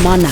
Mana.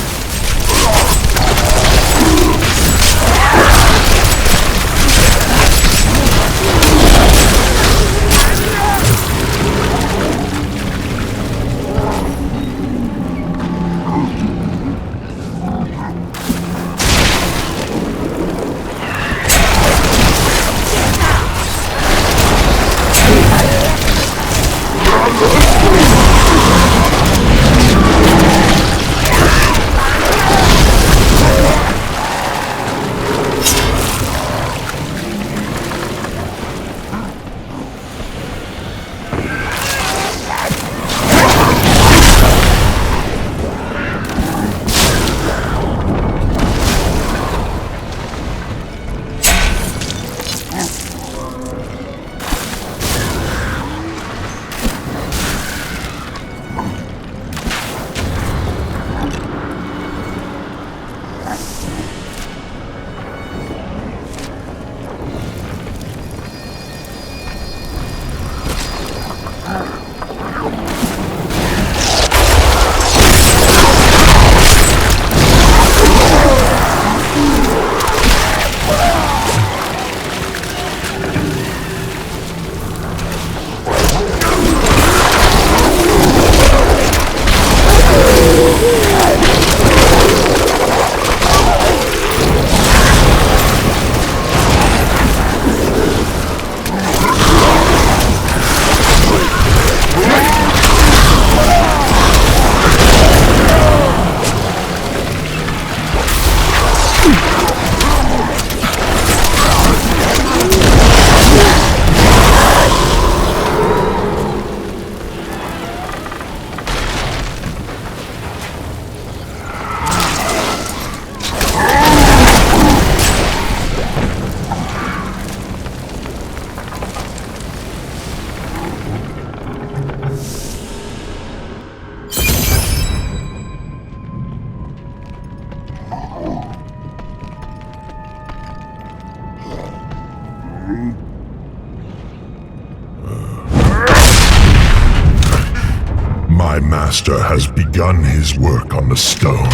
My master has begun his work on the stone.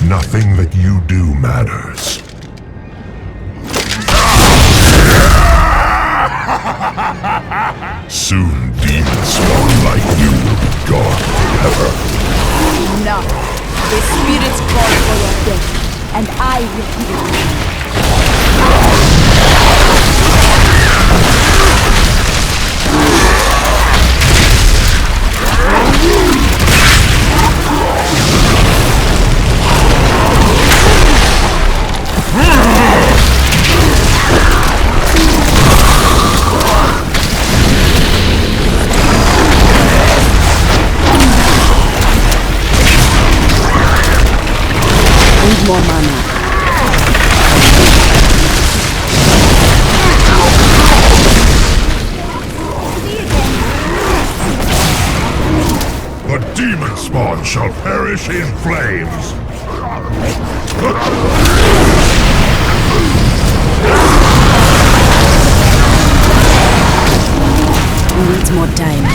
Nothing that you do matters. Soon demons spawn like you will be gone forever. Enough. The spirits call for your death, and I will give it to you. Need more mana. The demon spawn shall perish in flames. We need more time.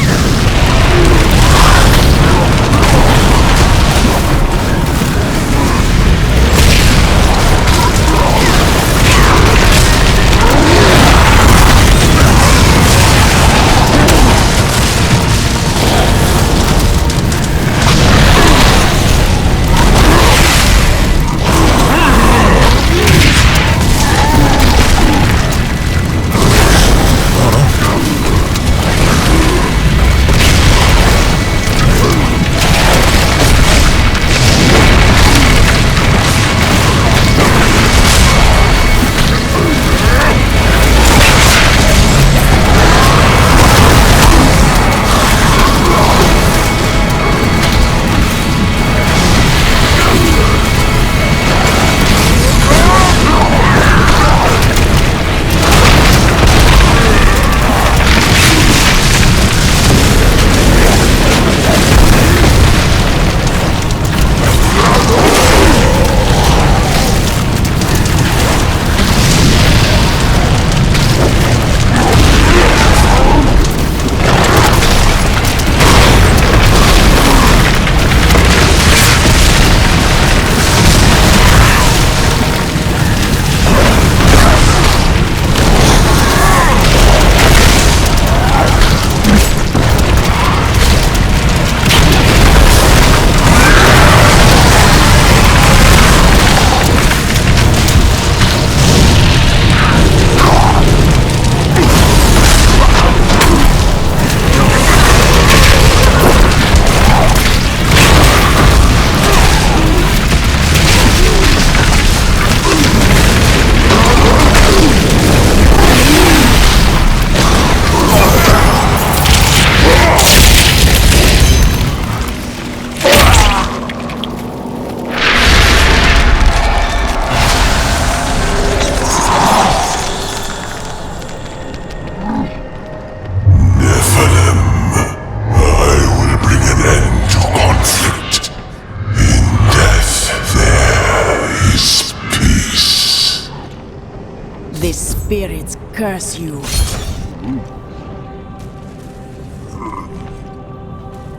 curse you.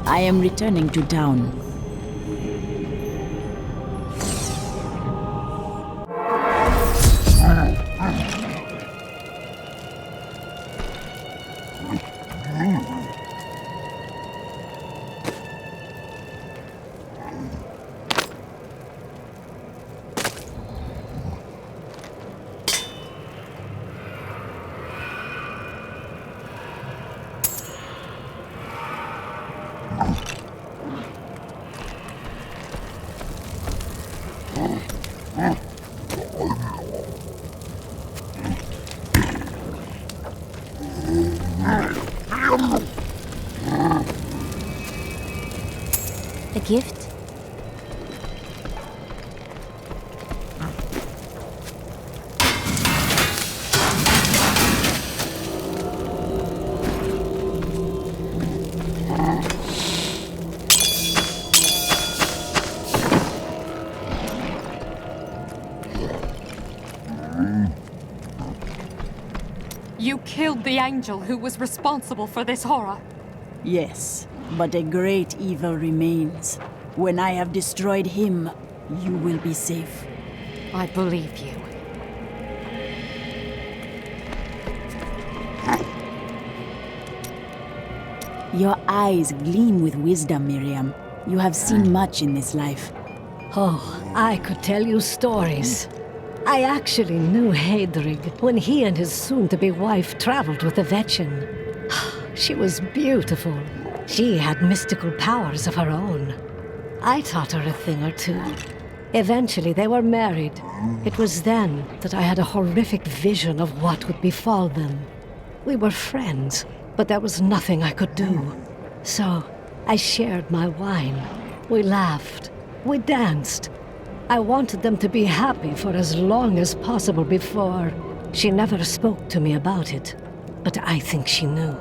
I am returning to town. A gift? You killed the angel who was responsible for this horror. Yes, but a great evil remains. When I have destroyed him, you will be safe. I believe you. Your eyes gleam with wisdom, Miriam. You have seen much in this life. Oh, I could tell you stories. I actually knew Adria when he and his soon-to-be wife traveled with the Vetchin. She was beautiful. She had mystical powers of her own. I taught her a thing or two. Eventually, they were married. It was then that I had a horrific vision of what would befall them. We were friends, but there was nothing I could do. So, I shared my wine. We laughed. We danced. I wanted them to be happy for as long as possible before. She never spoke to me about it, but I think she knew.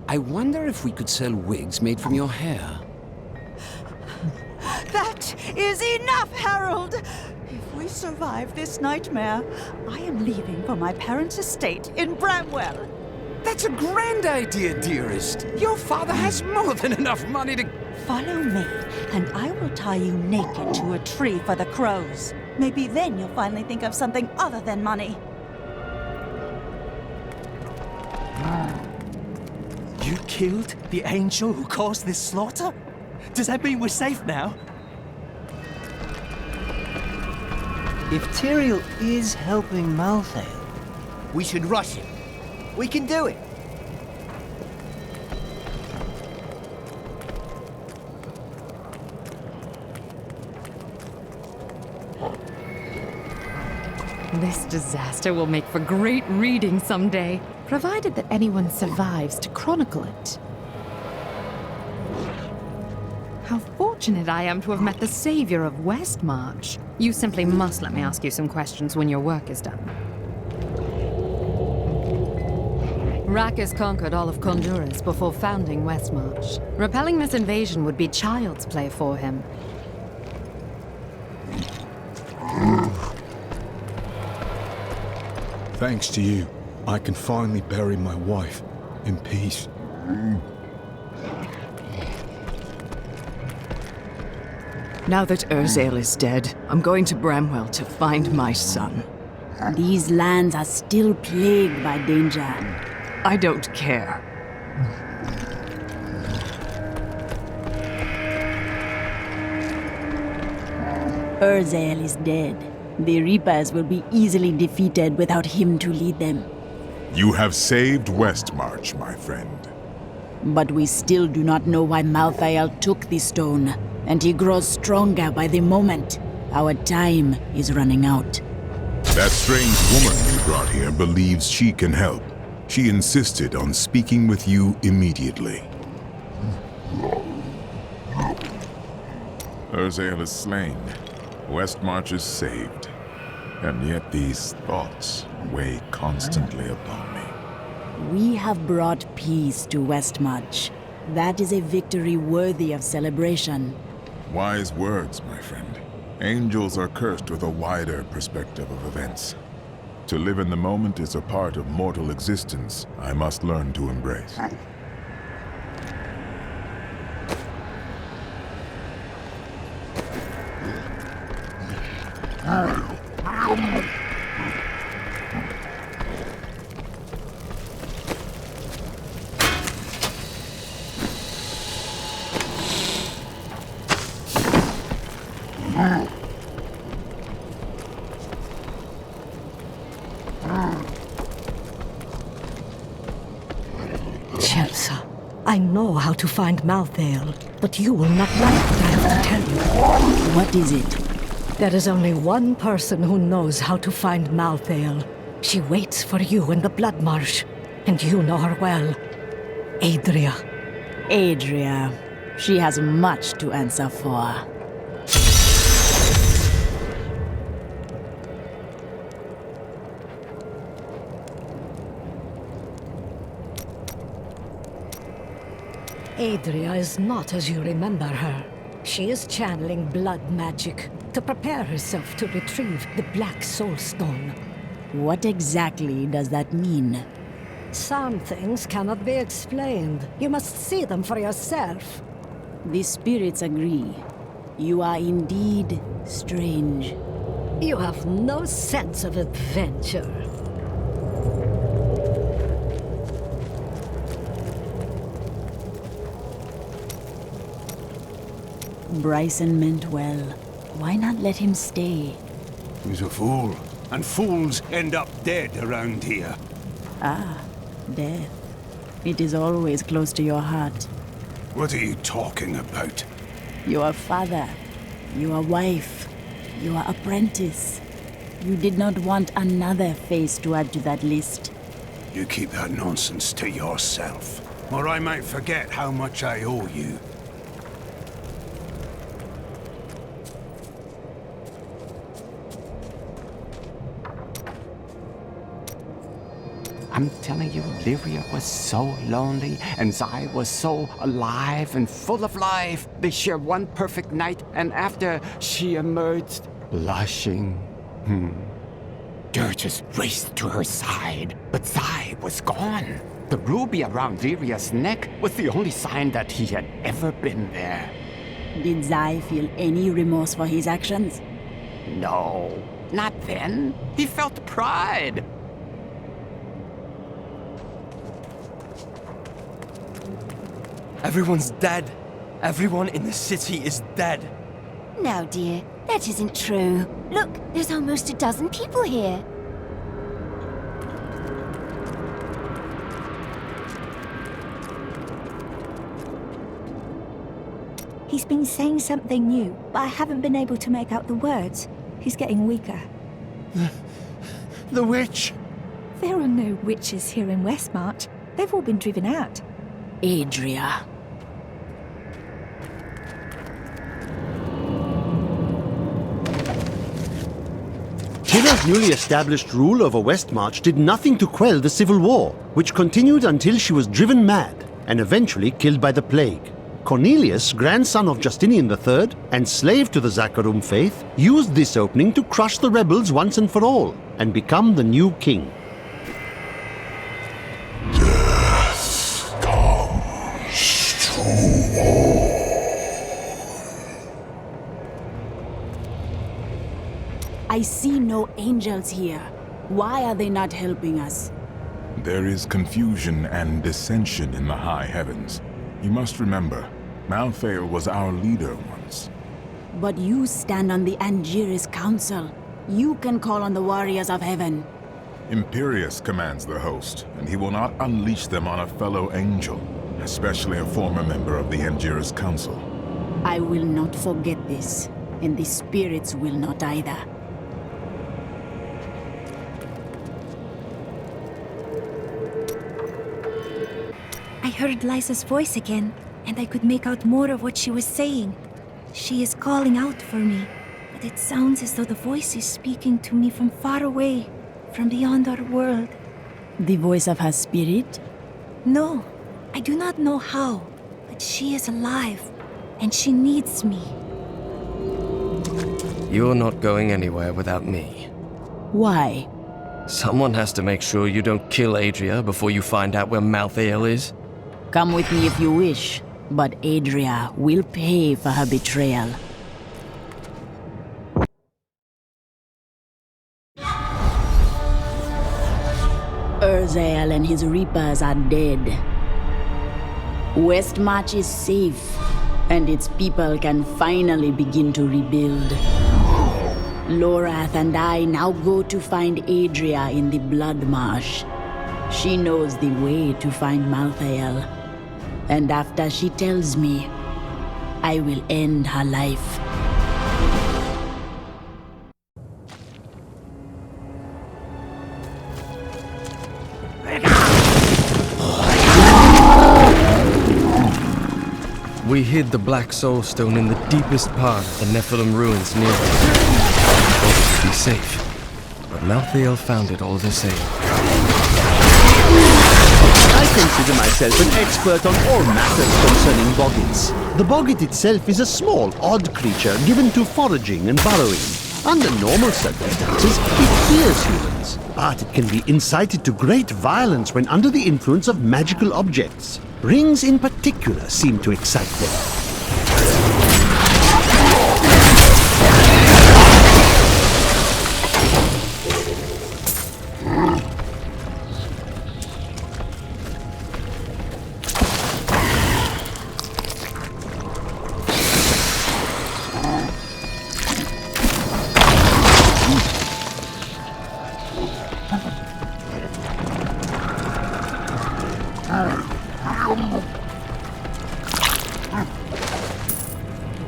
I wonder if we could sell wigs made from your hair. That is enough, Harold! If we survive this nightmare, I am leaving for my parents' estate in Bramwell. That's a grand idea, dearest. Your father has more than enough money to... Follow me, and I will tie you naked to a tree for the crows. Maybe then you'll finally think of something other than money. You killed the angel who caused this slaughter? Does that mean we're safe now? If Tyrael is helping Malthael, we should rush him. We can do it. This disaster will make for great reading someday, provided that anyone survives to chronicle it. How fortunate I am to have met the savior of Westmarch. You simply must let me ask you some questions when your work is done. Rackus conquered all of Honduras before founding Westmarch. Repelling this invasion would be child's play for him. Thanks to you, I can finally bury my wife in peace. Now that Urzael is dead, I'm going to Bramwell to find my son. These lands are still plagued by danger. I don't care. Urzael is dead. The Reapers will be easily defeated without him to lead them. You have saved Westmarch, my friend. But we still do not know why Malthael took the stone, and he grows stronger by the moment. Our time is running out. That strange woman you brought here believes she can help. She insisted on speaking with you immediately. Urzael is slain. Westmarch is saved. And yet these thoughts weigh constantly upon me. We have brought peace to Westmarch. That is a victory worthy of celebration. Wise words, my friend. Angels are cursed with a wider perspective of events. To live in the moment is a part of mortal existence I must learn to embrace. Chelsea, I know how to find Malthael, but you will not like what I have to tell you. What is it? There is only one person who knows how to find Malthael. She waits for you in the Blood Marsh, and you know her well. Adria. Adria. She has much to answer for. Adria is not as you remember her. She is channeling blood magic to prepare herself to retrieve the Black Soul Stone. What exactly does that mean? Some things cannot be explained. You must see them for yourself. The spirits agree. You are indeed strange. You have no sense of adventure. Bryson meant well. Why not let him stay? He's a fool, and fools end up dead around here. Ah, death. It is always close to your heart. What are you talking about? Your father, your wife, your apprentice. You did not want another face to add to that list. You keep that nonsense to yourself, or I might forget how much I owe you. I'm telling you, Lyria was so lonely, and Zai was so alive and full of life. They shared one perfect night, and after she emerged, blushing. Dirges raced to her side, but Zai was gone. The ruby around Lyria's neck was the only sign that he had ever been there. Did Zai feel any remorse for his actions? No, not then. He felt pride. Everyone's dead. Everyone in the city is dead. No, dear, that isn't true. Look, there's almost a dozen people here. He's been saying something new, but I haven't been able to make out the words. He's getting weaker. The witch! There are no witches here in Westmarch. They've all been driven out. Adria. Tira's newly established rule over Westmarch did nothing to quell the civil war, which continued until she was driven mad and eventually killed by the plague. Cornelius, grandson of Justinian III and slave to the Zakharum faith, used this opening to crush the rebels once and for all and become the new king. Death comes to all. I see no angels here. Why are they not helping us? There is confusion and dissension in the high heavens. You must remember, Malthael was our leader once. But you stand on the Angiris Council. You can call on the warriors of heaven. Imperius commands the host, and he will not unleash them on a fellow angel, especially a former member of the Angiris Council. I will not forget this, and the spirits will not either. I heard Liza's voice again, and I could make out more of what she was saying. She is calling out for me, but it sounds as though the voice is speaking to me from far away, from beyond our world. The voice of her spirit? No, I do not know how, but she is alive, and she needs me. You're not going anywhere without me. Why? Someone has to make sure you don't kill Adria before you find out where Malthael is. Come with me if you wish, but Adria will pay for her betrayal. Urzael and his reapers are dead. Westmarch is safe, and its people can finally begin to rebuild. Lorath and I now go to find Adria in the Blood Marsh. She knows the way to find Malthael, and after she tells me, I will end her life. We hid the Black Soul Stone in the deepest part of the Nephilim ruins near it to be safe, but Malthael found it all the same. I consider myself an expert on all matters concerning boggits. The boggit itself is a small, odd creature given to foraging and burrowing. Under normal circumstances, it fears humans, but it can be incited to great violence when under the influence of magical objects. Rings in particular seem to excite them.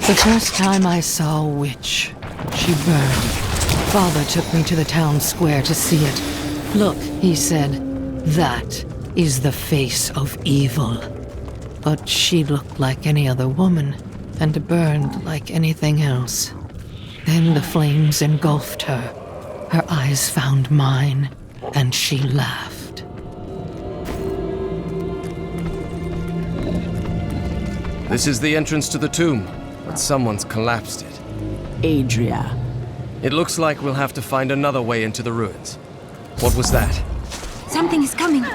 The first time I saw a witch, she burned. Father took me to the town square to see it. Look, he said, that is the face of evil. But she looked like any other woman, and burned like anything else. Then the flames engulfed her. Her eyes found mine, and she laughed. This is the entrance to the tomb, but someone's collapsed it. Adria. It looks like we'll have to find another way into the ruins. What was that? Something is coming.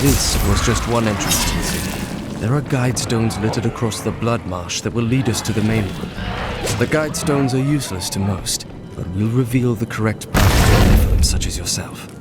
This was just one entrance to the city. There are guide stones littered across the Blood Marsh that will lead us to the main one. The guide stones are useless to most, but will reveal the correct path to Nephilim such as yourself.